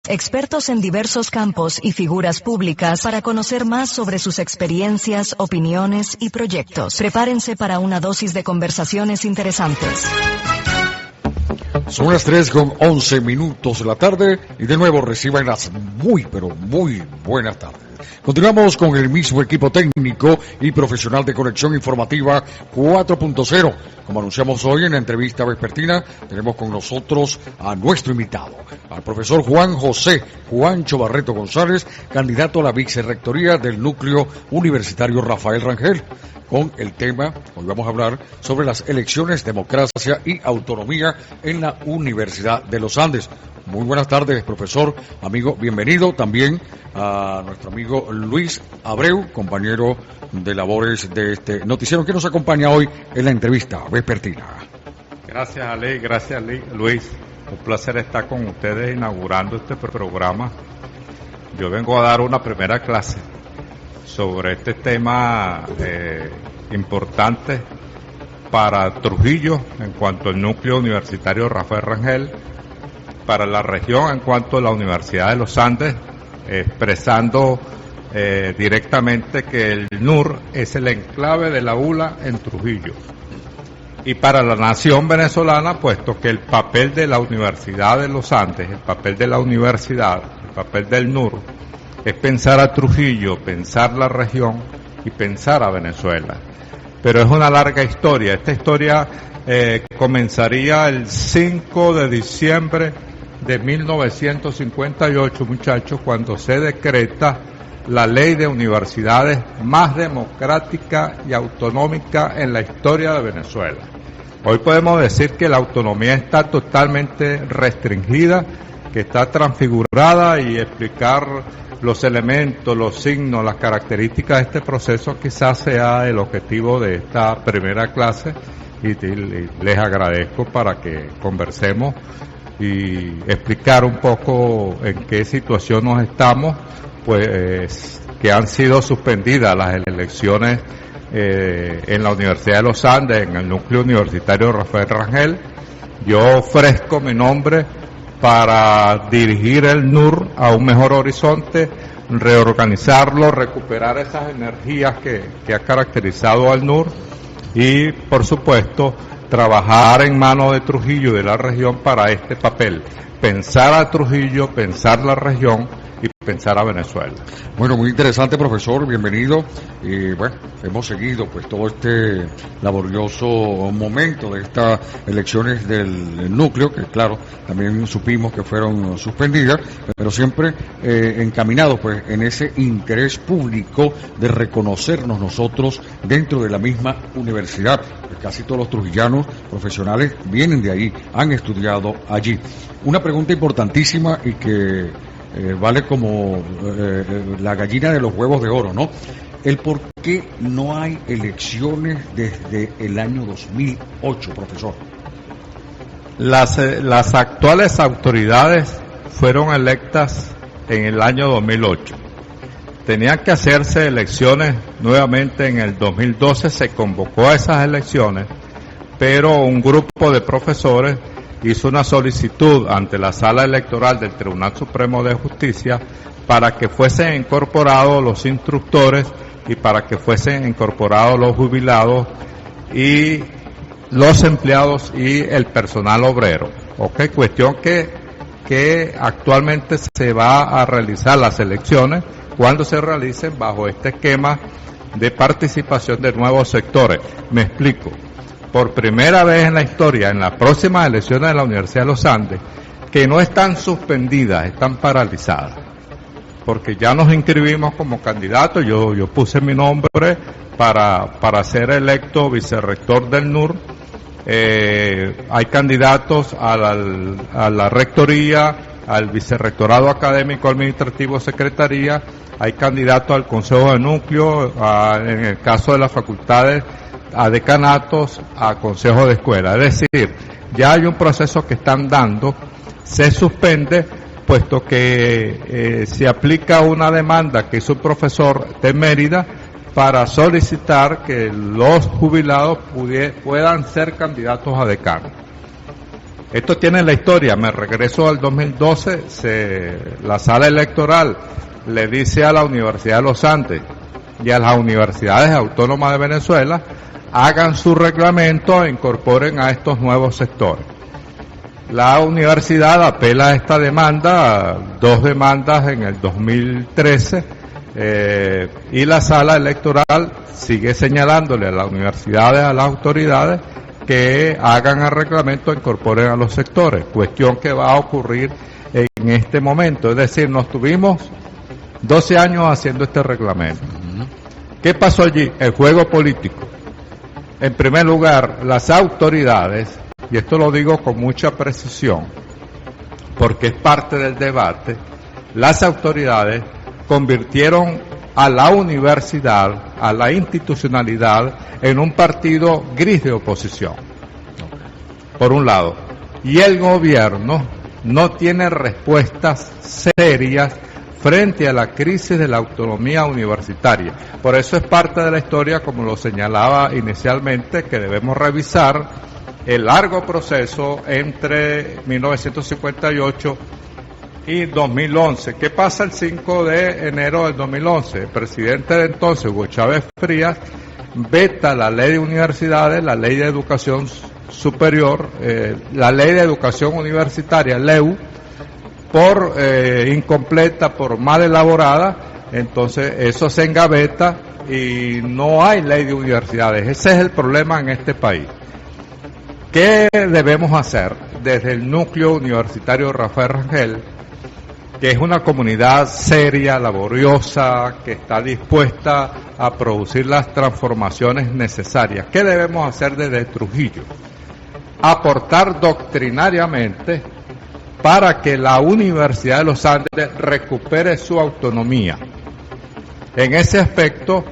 Expertos en diversos campos y figuras públicas para conocer más sobre sus experiencias, opiniones y proyectos. Prepárense para una dosis de conversaciones interesantes. Son las 3:11 de la tarde y de nuevo reciban las muy buenas tardes. Continuamos con el mismo equipo técnico y profesional de Conexión Informativa 4.0. Como anunciamos hoy en la entrevista vespertina, tenemos con nosotros a nuestro invitado, al profesor Juan José Juancho Barreto González, candidato a la vicerrectoría del Núcleo Universitario Rafael Rangel, con el tema, hoy vamos a hablar sobre las elecciones, democracia y autonomía en la Universidad de los Andes. Muy buenas tardes, profesor, amigo, bienvenido también a nuestro amigo Luis Abreu, compañero de labores de este noticiero que nos acompaña hoy en la entrevista vespertina. Gracias, Ale, gracias, Luis. Un placer estar con ustedes inaugurando este programa. Yo vengo a dar una primera clase sobre este tema importante para Trujillo en cuanto al núcleo universitario Rafael Rangel, para la región en cuanto a la Universidad de los Andes, expresando directamente que el NUR es el enclave de la ULA en Trujillo, y para la nación venezolana, puesto que el papel de la Universidad de los Andes, el papel de la universidad, el papel del NUR, es pensar a Trujillo, pensar la región y pensar a Venezuela. Pero es una larga historia. Esta historia comenzaría el 5 de diciembre de 1958, muchachos, cuando se decreta la ley de universidades más democrática y autonómica en la historia de Venezuela. Hoy podemos decir que la autonomía está totalmente restringida, que está transfigurada, y explicar los elementos, los signos, las características de este proceso quizás sea el objetivo de esta primera clase, y les agradezco para que conversemos y explicar un poco en qué situación nos estamos, pues que han sido suspendidas las elecciones en la Universidad de los Andes, en el núcleo universitario Rafael Rangel. Yo ofrezco mi nombre para dirigir el NUR a un mejor horizonte, reorganizarlo, recuperar esas energías que ha caracterizado al NUR y, por supuesto, trabajar en manos de Trujillo y de la región para este papel. Pensar a Trujillo, pensar la región y pensar a Venezuela. Bueno, muy interesante, profesor, bienvenido. Y bueno, hemos seguido pues todo este laborioso momento de estas elecciones del núcleo, que claro, también supimos que fueron suspendidas, pero siempre encaminados pues en ese interés público de reconocernos nosotros dentro de la misma universidad. Casi todos los trujillanos profesionales vienen de ahí, han estudiado allí. Una pregunta importantísima y que vale como la gallina de los huevos de oro, ¿no? El por qué no hay elecciones desde el año 2008, profesor. Las actuales autoridades fueron electas en el año 2008. Tenían que hacerse elecciones nuevamente en el 2012, se convocó a esas elecciones, pero un grupo de profesores hizo una solicitud ante la Sala Electoral del Tribunal Supremo de Justicia para que fuesen incorporados los instructores y para que fuesen incorporados los jubilados y los empleados y el personal obrero. Okay, cuestión que actualmente se va a realizar las elecciones cuando se realicen bajo este esquema de participación de nuevos sectores. Me explico. Por primera vez en la historia, en las próximas elecciones de la Universidad de los Andes, que no están suspendidas, están paralizadas. Porque ya nos inscribimos como candidatos, yo puse mi nombre para ser electo vicerrector del NUR. Hay candidatos a la rectoría, al vicerrectorado académico administrativo secretaría, hay candidatos al consejo de núcleo, en el caso de las facultades, a decanatos, a consejo de escuela. Es decir, ya hay un proceso que están dando, se suspende, puesto que se aplica una demanda que hizo un profesor de Mérida para solicitar que los jubilados puedan ser candidatos a decano. Esto tiene la historia, me regreso al 2012, la sala electoral le dice a la Universidad de los Andes y a las universidades autónomas de Venezuela, hagan su reglamento e incorporen a estos nuevos sectores. La universidad apela a esta demanda, 2 demandas en el 2013, y la sala electoral sigue señalándole a las universidades, a las autoridades, que hagan el reglamento e incorporen a los sectores, cuestión que va a ocurrir en este momento. Es decir, nos tuvimos 12 años haciendo este reglamento. ¿Qué pasó allí? El juego político. En primer lugar, las autoridades, y esto lo digo con mucha precisión, porque es parte del debate, las autoridades convirtieron a la universidad, a la institucionalidad, en un partido gris de oposición, por un lado. Y el gobierno no tiene respuestas serias frente a la crisis de la autonomía universitaria. Por eso es parte de la historia, como lo señalaba inicialmente, que debemos revisar el largo proceso entre 1958 y 2011. ¿Qué pasa el 5 de enero del 2011? El presidente de entonces, Hugo Chávez Frías, veta la ley de universidades, la ley de educación superior, la ley de educación universitaria, LEU, por incompleta, por mal elaborada. Entonces eso se engaveta y no hay ley de universidades. Ese es el problema en este país. ¿Qué debemos hacer desde el núcleo universitario Rafael Rangel, que es una comunidad seria, laboriosa, que está dispuesta a producir las transformaciones necesarias? ¿Qué debemos hacer desde Trujillo? Aportar doctrinariamente para que la Universidad de los Andes recupere su autonomía. En ese aspecto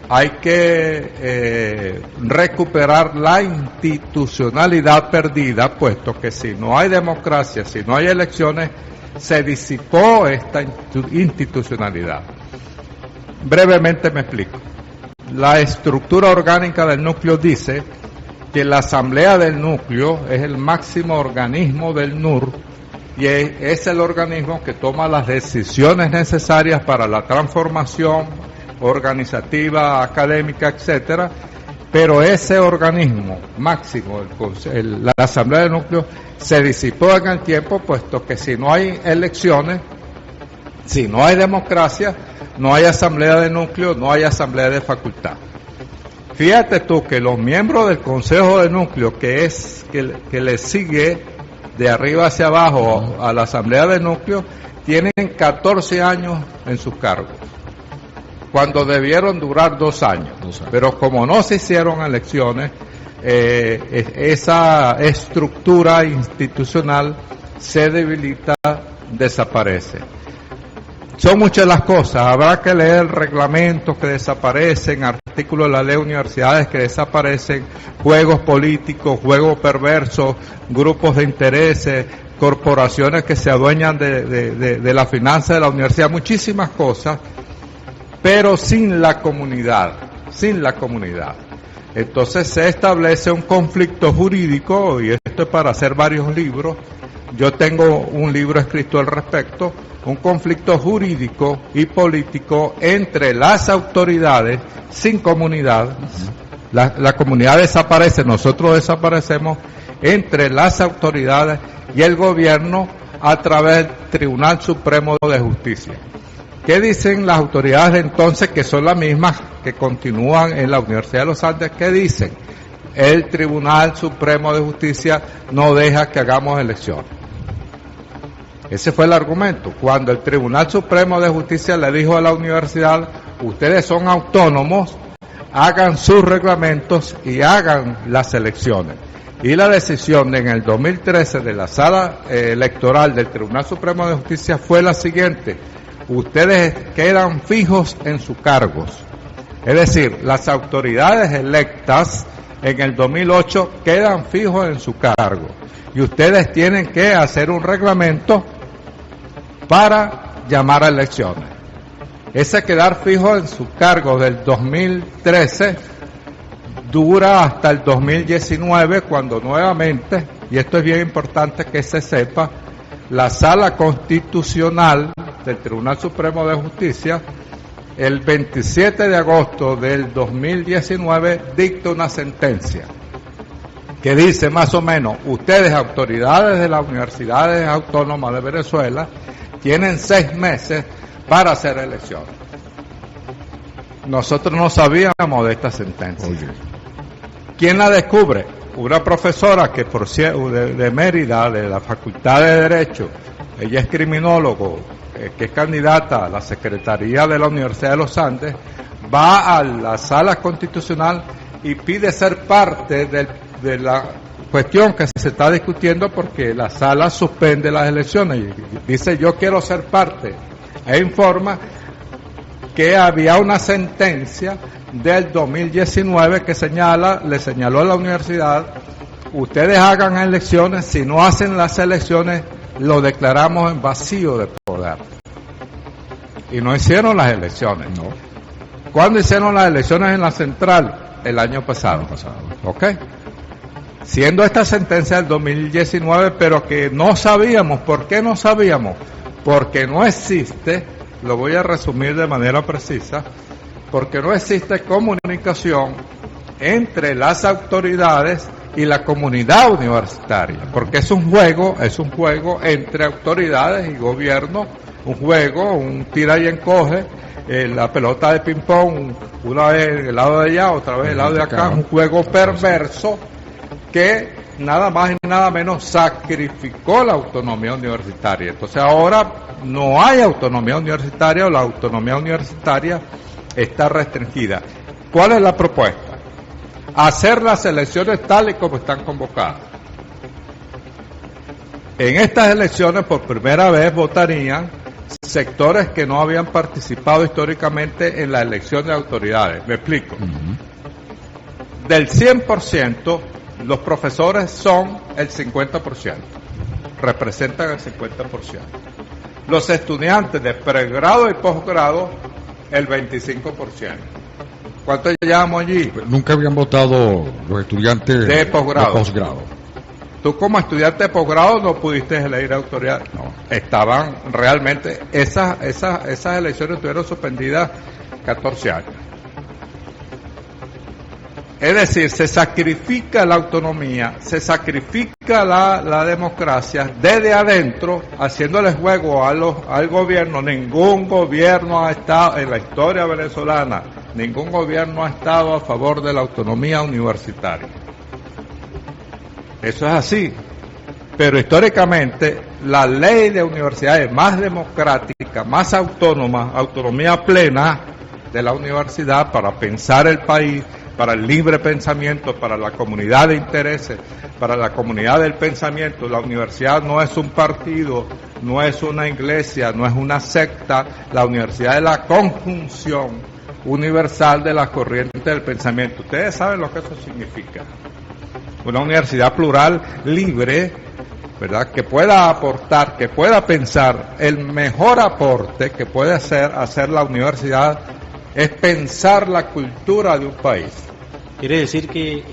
hay que recuperar la institucionalidad perdida, puesto que si no hay democracia, si no hay elecciones, se disipó esta institucionalidad. Brevemente me explico. La estructura orgánica del núcleo dice que la asamblea del núcleo es el máximo organismo del NUR y es el organismo que toma las decisiones necesarias para la transformación organizativa, académica, etcétera, pero ese organismo máximo, la asamblea del núcleo, se disipó en el tiempo, puesto que si no hay elecciones, si no hay democracia, no hay asamblea de núcleo, no hay asamblea de facultad. Fíjate tú que los miembros del consejo de núcleo, que le sigue de arriba hacia abajo a la asamblea de núcleo, tienen 14 años en sus cargos, cuando debieron durar 2 años. Pero como no se hicieron elecciones, esa estructura institucional se debilita, desaparece. Son muchas las cosas, habrá que leer reglamentos que desaparecen, artículos de la ley de universidades que desaparecen, juegos políticos, juegos perversos, grupos de intereses, corporaciones que se adueñan de la finanza de la universidad, muchísimas cosas, pero sin la comunidad. Entonces se establece un conflicto jurídico, y esto es para hacer varios libros. Yo tengo un libro escrito al respecto, un conflicto jurídico y político entre las autoridades sin comunidad. La comunidad desaparece, nosotros desaparecemos, entre las autoridades y el gobierno a través del Tribunal Supremo de Justicia. ¿Qué dicen las autoridades de entonces, que son las mismas que continúan en la Universidad de los Andes? ¿Qué dicen? El Tribunal Supremo de Justicia no deja que hagamos elecciones. Ese fue el argumento. Cuando el Tribunal Supremo de Justicia le dijo a la universidad, ustedes son autónomos, hagan sus reglamentos y hagan las elecciones. Y la decisión en el 2013 de la sala electoral del Tribunal Supremo de Justicia fue la siguiente: ustedes quedan fijos en sus cargos. Es decir, las autoridades electas en el 2008 quedan fijos en su cargo. Y ustedes tienen que hacer un reglamento para llamar a elecciones. Ese quedar fijo en su cargo del 2013 dura hasta el 2019, cuando nuevamente y esto es bien importante que se sepa, la Sala Constitucional del Tribunal Supremo de Justicia, el 27 de agosto del 2019, dicta una sentencia que dice más o menos, ustedes, autoridades de las universidades autónomas de Venezuela, tienen 6 meses para hacer elecciones. Nosotros no sabíamos de esta sentencia. Oye. ¿Quién la descubre? Una profesora que de Mérida, de la Facultad de Derecho, ella es criminólogo, que es candidata a la Secretaría de la Universidad de los Andes, va a la Sala Constitucional y pide ser parte de la cuestión que se está discutiendo, porque la Sala suspende las elecciones y dice yo quiero ser parte, e informa que había una sentencia del 2019 que le señaló a la universidad, ustedes hagan elecciones, si no hacen las elecciones lo declaramos en vacío de poder. Y no hicieron las elecciones. No. ¿Cuándo hicieron las elecciones en la central? El año pasado. ¿Ok? Siendo esta sentencia del 2019, pero que no sabíamos. ¿Por qué no sabíamos? Porque no existe, lo voy a resumir de manera precisa, porque no existe comunicación entre las autoridades y la comunidad universitaria, porque es un juego entre autoridades y gobierno, un tira y encoge, la pelota de ping pong, una vez en el lado de allá, otra vez en el lado de acá, un juego perverso que nada más y nada menos sacrificó la autonomía universitaria. Entonces ahora no hay autonomía universitaria, o la autonomía universitaria está restringida. ¿Cuál es la propuesta? Hacer las elecciones tal y como están convocadas. En estas elecciones por primera vez votarían sectores que no habían participado históricamente en la elección de autoridades. Me explico. Del 100%, los profesores son el 50%, representan el 50%. Los estudiantes de pregrado y posgrado, el 25%. ¿Cuántos llevamos allí? Nunca habían votado los estudiantes de posgrado. Tú como estudiante de posgrado no pudiste elegir autoridad. No. Estaban realmente, esas elecciones estuvieron suspendidas 14 años. Es decir, se sacrifica la autonomía, se sacrifica la democracia desde adentro, haciéndole juego al gobierno. Ningún gobierno ha estado en la historia venezolana, ningún gobierno ha estado a favor de la autonomía universitaria. Eso es así. Pero históricamente, la ley de universidades más democrática, más autónoma, autonomía plena de la universidad para pensar el país, para el libre pensamiento, para la comunidad de intereses, para la comunidad del pensamiento. La universidad no es un partido, no es una iglesia, no es una secta. La universidad es la conjunción universal de las corrientes del pensamiento. Ustedes saben lo que eso significa. Una universidad plural, libre, ¿verdad? Que pueda aportar, que pueda pensar. El mejor aporte que puede hacer la universidad es pensar la cultura de un país. Quiere decir que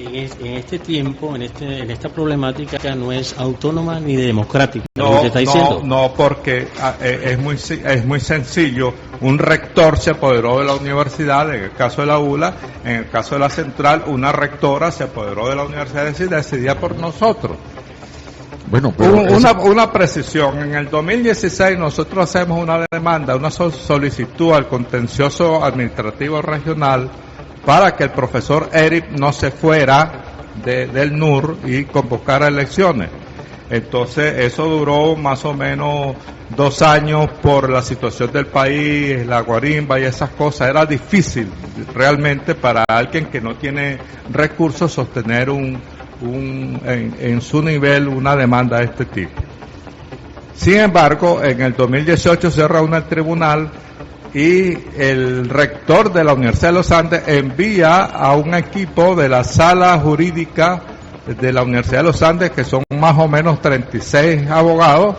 en este tiempo, en esta problemática, no es autónoma ni democrática. No, porque es muy sencillo. Un rector se apoderó de la universidad, en el caso de la ULA, en el caso de la Central, una rectora se apoderó de la universidad y decidía por nosotros. Bueno, pero una precisión. En el 2016 nosotros hacemos una demanda, una solicitud al contencioso administrativo regional para que el profesor Eric no se fuera del NUR y convocara elecciones. Entonces eso duró más o menos 2 años por la situación del país, la guarimba y esas cosas. Era difícil realmente para alguien que no tiene recursos sostener en su nivel una demanda de este tipo. Sin embargo, en el 2018 se reúne el tribunal y el rector de la Universidad de los Andes envía a un equipo de la sala jurídica de la Universidad de los Andes, que son más o menos 36 abogados,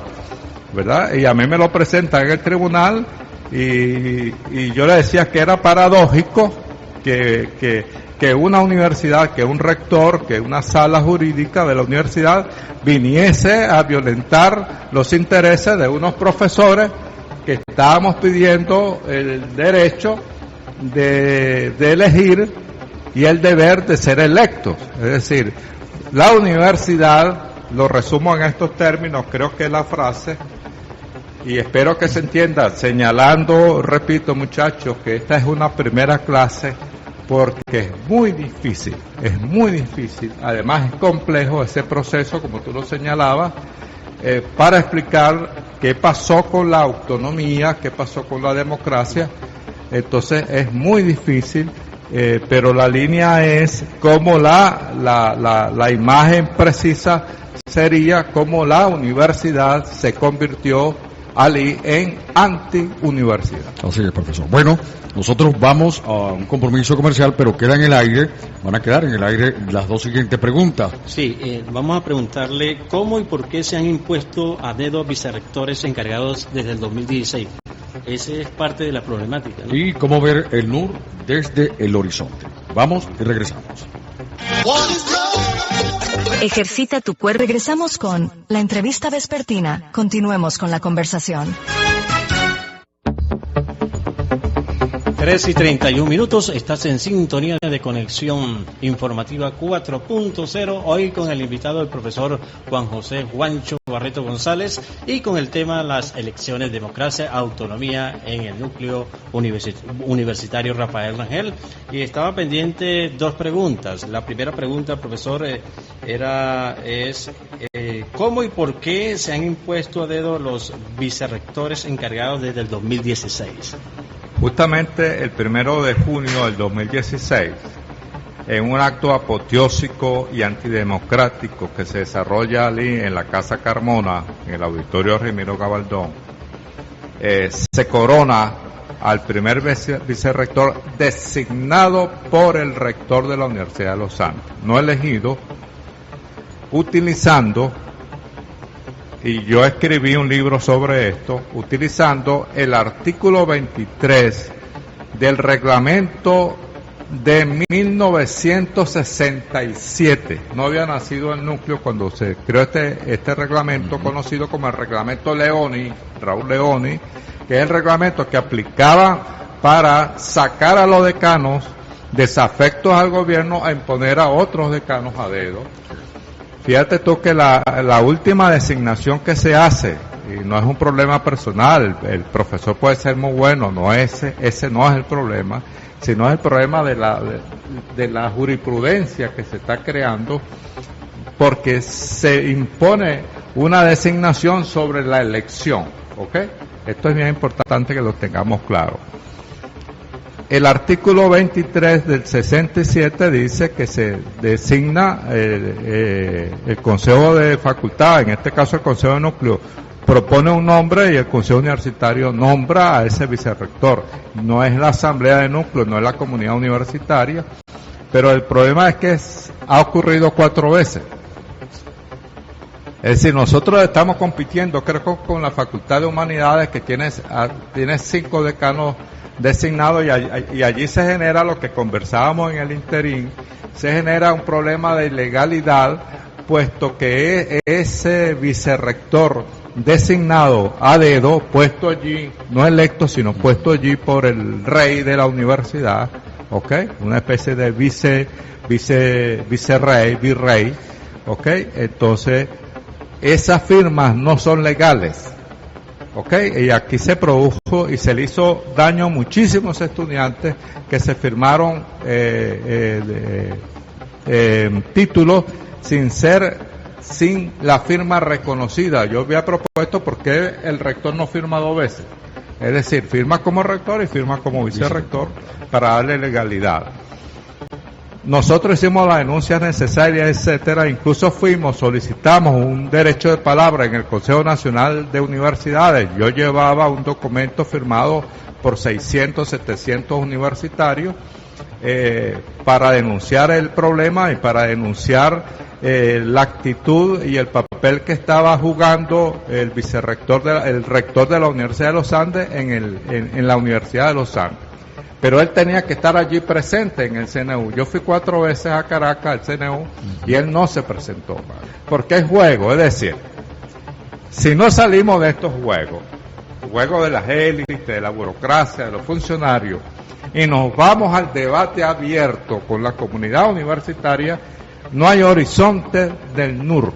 ¿verdad? Y a mí me lo presentan en el tribunal y yo le decía que era paradójico que que una universidad, que un rector, que una sala jurídica de la universidad viniese a violentar los intereses de unos profesores que estábamos pidiendo el derecho de elegir y el deber de ser electos. Es decir, la universidad, lo resumo en estos términos, creo que es la frase, y espero que se entienda, señalando, repito muchachos, que esta es una primera clase, porque es muy difícil, además es complejo ese proceso, como tú lo señalabas, para explicar qué pasó con la autonomía, qué pasó con la democracia. Entonces es muy difícil, pero la línea es como la imagen precisa sería como la universidad se convirtió en anti-universidad. Así es, profesor. Bueno, nosotros vamos a un compromiso comercial, pero queda en el aire, van a quedar en el aire las dos siguientes preguntas. Sí, vamos a preguntarle cómo y por qué se han impuesto a dedo vicerrectores encargados desde el 2016. Ese es parte de la problemática, ¿no? Y cómo ver el NUR desde el horizonte. Vamos y regresamos. Ejercita tu cuerpo. Regresamos con la entrevista vespertina. Continuemos con la conversación. 3:31. Estás en sintonía de Conexión Informativa 4.0. Hoy con el invitado, el profesor Juan José Juancho Barreto González, y con el tema las elecciones, democracia, autonomía en el núcleo universitario Rafael Rangel. Y estaba pendiente dos preguntas. La primera pregunta, profesor, es ¿cómo y por qué se han impuesto a dedo los vicerrectores encargados desde el 2016? Justamente el 1 de junio del 2016, en un acto apoteósico y antidemocrático que se desarrolla allí en la Casa Carmona, en el Auditorio Ramiro Gabaldón, se corona al primer vicerrector designado por el rector de la Universidad de los Andes, no elegido, utilizando, y yo escribí un libro sobre esto, utilizando el artículo 23 del reglamento de 1967. No había nacido el núcleo cuando se creó este reglamento, conocido como el reglamento Leoni, Raúl Leoni, que es el reglamento que aplicaba para sacar a los decanos desafectos al gobierno a imponer a otros decanos a dedo. Fíjate tú que la última designación que se hace, y no es un problema personal, el profesor puede ser muy bueno, no ese no es el problema, sino es el problema de la jurisprudencia que se está creando, porque se impone una designación sobre la elección, ¿ok? Esto es bien importante que lo tengamos claro. El artículo 23 del 67 dice que se designa el Consejo de Facultad, en este caso el Consejo de Núcleo, propone un nombre y el Consejo Universitario nombra a ese vicerrector. No es la Asamblea de Núcleo, no es la comunidad universitaria, pero el problema es que ha ocurrido 4 veces. Es decir, nosotros estamos compitiendo, creo, con la Facultad de Humanidades, que tiene 5 decanos designados, y allí se genera lo que conversábamos en el interín, se genera un problema de ilegalidad, puesto que ese vicerrector designado a dedo, puesto allí, no electo, sino puesto allí por el rey de la universidad, ¿ok? Una especie de vicerrey, virrey, ¿ok? Entonces, esas firmas no son legales. ¿Ok? Y aquí se produjo y se le hizo daño a muchísimos estudiantes que se firmaron títulos sin la firma reconocida. Yo había propuesto por qué el rector no firma 2 veces. Es decir, firma como rector y firma como vicerrector para darle legalidad. Nosotros hicimos las denuncias necesarias, etcétera, incluso solicitamos un derecho de palabra en el Consejo Nacional de Universidades. Yo llevaba un documento firmado por 600, 700 universitarios para denunciar el problema y para denunciar la actitud y el papel que estaba jugando el rector de la Universidad de los Andes en la Universidad de los Andes. pero él tenía que estar allí presente en el CNU. Yo fui 4 veces a Caracas al CNU y él no se presentó, porque es juego, es decir, si no salimos de estos juegos de las élites, de la burocracia, de los funcionarios, y nos vamos al debate abierto con la comunidad universitaria, no hay horizonte del NUR,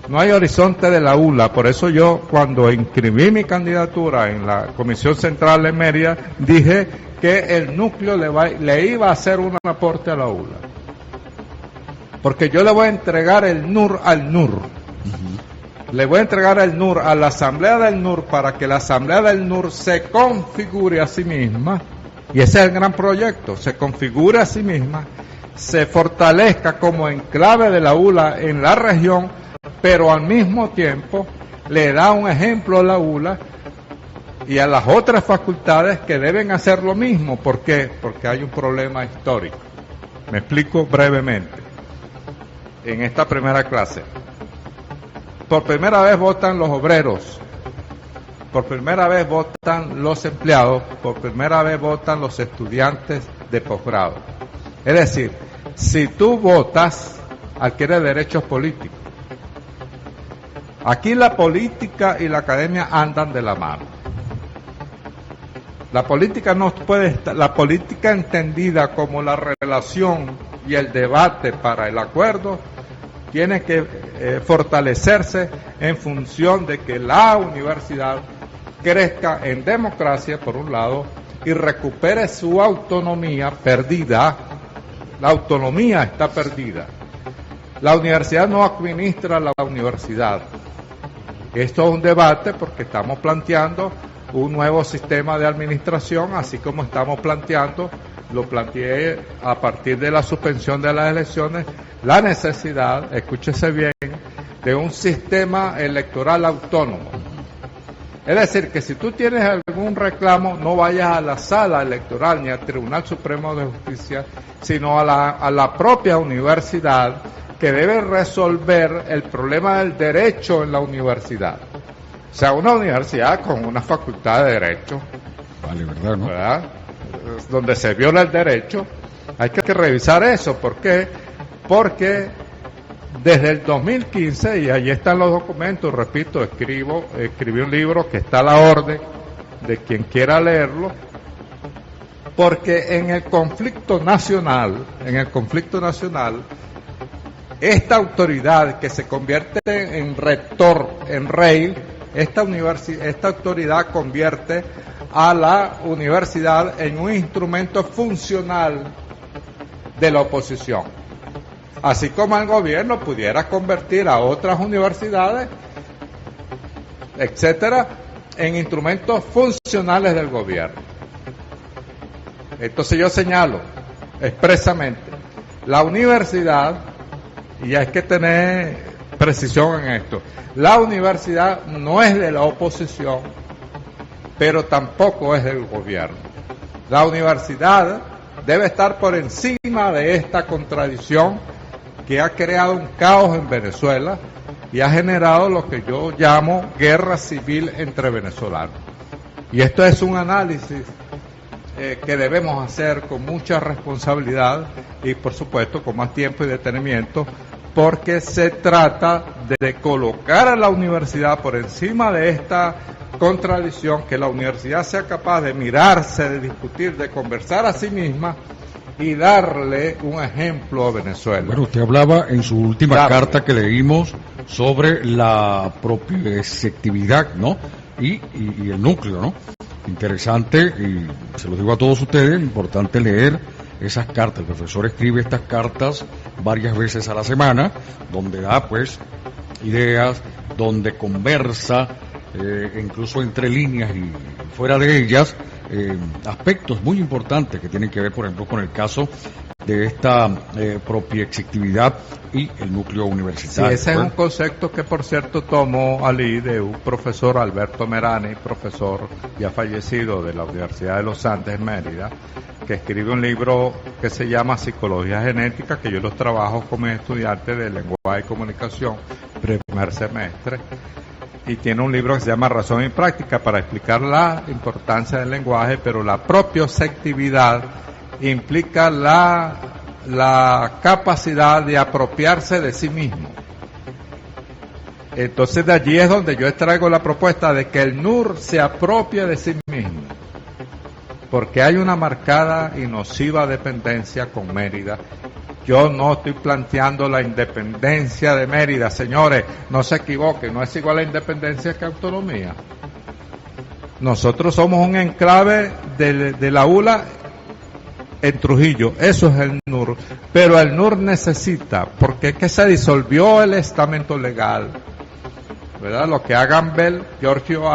no hay horizonte de la ULA. Por eso yo, cuando inscribí mi candidatura en la Comisión Central de Mérida, dije que el núcleo le iba a hacer un aporte a la ULA, porque yo le voy a entregar el NUR al NUR. Le voy a entregar el NUR a la Asamblea del NUR para que la Asamblea del NUR se configure a sí misma, y ese es el gran proyecto, se configure a sí misma, se fortalezca como enclave de la ULA en la región, pero al mismo tiempo le da un ejemplo a la ULA y a las otras facultades que deben hacer lo mismo. ¿Por qué? Porque hay un problema histórico. Me explico brevemente. En esta primera clase, por primera vez votan los obreros, por primera vez votan los empleados, por primera vez votan los estudiantes de posgrado. Es decir, si tú votas, adquieres derechos políticos. Aquí la política y la academia andan de la mano. La política no puede estar, la política entendida como la relación y el debate para el acuerdo, tiene que fortalecerse en función de que la universidad crezca en democracia, por un lado, y recupere su autonomía perdida. La autonomía está perdida. La universidad no administra la universidad. Esto es un debate porque estamos planteando un nuevo sistema de administración, así como estamos planteando, lo planteé a partir de la suspensión de las elecciones, la necesidad, escúchese bien, de un sistema electoral autónomo. Es decir, que si tú tienes algún reclamo, no vayas a la sala electoral ni al Tribunal Supremo de Justicia, sino a la propia universidad, que debe resolver el problema del derecho en la universidad. O sea, una universidad con una facultad de derecho, vale, ¿verdad, no? ¿verdad?, donde se viola el derecho, hay que revisar eso. ¿Por qué? Porque desde el 2015, y ahí están los documentos, repito, escribí un libro que está a la orden de quien quiera leerlo, porque en el conflicto nacional, esta autoridad que se convierte en rector, en rey, esta autoridad convierte a la universidad en un instrumento funcional de la oposición. Así como el gobierno pudiera convertir a otras universidades, etcétera, en instrumentos funcionales del gobierno. Entonces yo señalo expresamente, la universidad, y hay que tener precisión en esto, la universidad no es de la oposición, pero tampoco es del gobierno. La universidad debe estar por encima de esta contradicción que ha creado un caos en Venezuela y ha generado lo que yo llamo guerra civil entre venezolanos. Y esto es un análisis que debemos hacer con mucha responsabilidad y, por supuesto, con más tiempo y detenimiento, porque se trata de colocar a la universidad por encima de esta contradicción, que la universidad sea capaz de mirarse, de discutir, de conversar a sí misma y darle un ejemplo a Venezuela. Bueno, usted hablaba en su última carta que leímos sobre la propioceptividad, ¿no? Y el núcleo, ¿no? Interesante, y se lo digo a todos ustedes, importante leer esas cartas. El profesor escribe estas cartas varias veces a la semana, donde da pues ideas, donde conversa, incluso entre líneas y fuera de ellas, aspectos muy importantes que tienen que ver, por ejemplo, con el caso de esta propiexectividad y el núcleo universitario. Sí, ese es un concepto que, por cierto, tomó Ali de un profesor, Alberto Merani, profesor ya fallecido de la Universidad de los Andes en Mérida, que escribe un libro que se llama Psicología Genética, que yo los trabajo como estudiante de lenguaje y comunicación, primer semestre, y tiene un libro que se llama Razón y Práctica para explicar la importancia del lenguaje, pero la propioceptividad implica la capacidad de apropiarse de sí mismo. Entonces de allí es donde yo extraigo la propuesta de que el NUR se apropie de sí mismo, porque hay una marcada y nociva dependencia con Mérida. Yo no estoy planteando la independencia de Mérida, señores, no se equivoquen, no es igual a independencia que autonomía. Nosotros somos un enclave de la ULA en Trujillo, eso es el NUR, pero el NUR necesita, porque es que se disolvió el estamento legal, ¿verdad? Lo que hagan ver Giorgio